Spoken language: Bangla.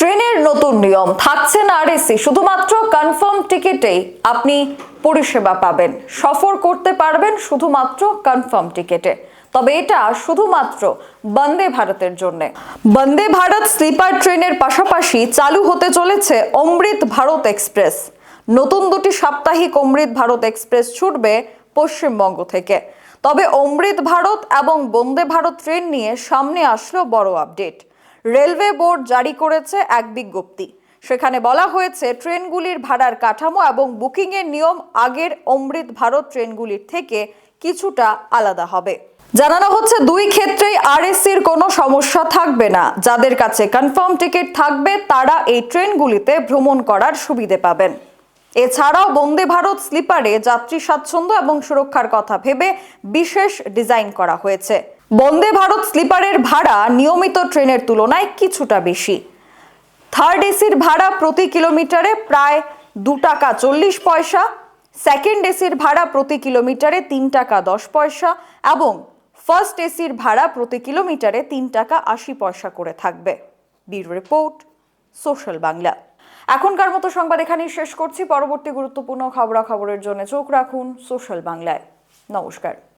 ট্রেনের নতুন নিয়ম থাকছে না আরএসি, শুধুমাত্র কনফার্ম টিকিটেই আপনি পরিষেবা পাবেন, সফর করতে পারবেন শুধুমাত্র কনফার্ম টিকিটে। তবে এটা শুধুমাত্র বন্দে ভারতের জন্য। বন্দে ভারত স্লিপার ট্রেনের পাশাপাশি চালু হতে চলেছে অমৃত ভারত এক্সপ্রেস। নতুন দুটি সাপ্তাহিক অমৃত ভারত এক্সপ্রেস ছুটবে পশ্চিমবঙ্গ থেকে। তবে অমৃত ভারত এবং বন্দে ভারত ট্রেন নিয়ে সামনে আসলো বড় আপডেট। রেলওয়ে বোর্ড জারি করেছে এক বিজ্ঞপ্তি। সেখানে বলা হয়েছে ট্রেনগুলির ভাড়ার কাঠামো এবং বুকিং এর নিয়ম আগের অমৃত ভারত ট্রেনগুলির থেকে কিছুটা আলাদা হবে। জানানো হচ্ছে দুই ক্ষেত্রেই আরএসির কোনো সমস্যা থাকবে না। যাদের কাছে কনফার্ম টিকিট থাকবে তারা এই ট্রেনগুলিতে ভ্রমণ করার সুবিধে পাবেন। এছাড়াও বন্দে ভারত স্লিপারে যাত্রী স্বাচ্ছন্দ্য এবং সুরক্ষার কথা ভেবে বিশেষ ডিজাইন করা হয়েছে। বন্দে ভারত স্লিপারের ভাড়া নিয়মিত ট্রেনের তুলনায় কিছুটা বেশি। থার্ড এসির ভাড়া প্রতি কিলোমিটারে প্রায় 2 টাকা 40 পয়সা, সেকেন্ড এসির ভাড়া প্রতি কিলোমিটারে 3 টাকা 10 পয়সা এবং ফার্স্ট এসির ভাড়া প্রতি কিলোমিটারে 3 টাকা 80 পয়সা করে থাকবে। Bureau report, social Bangla. এখনকার মতো সংবাদ এখানেই শেষ করছি। পরবর্তী গুরুত্বপূর্ণ খবরাখবরের জন্য চোখ রাখুন সোশ্যাল বাংলায়। নমস্কার।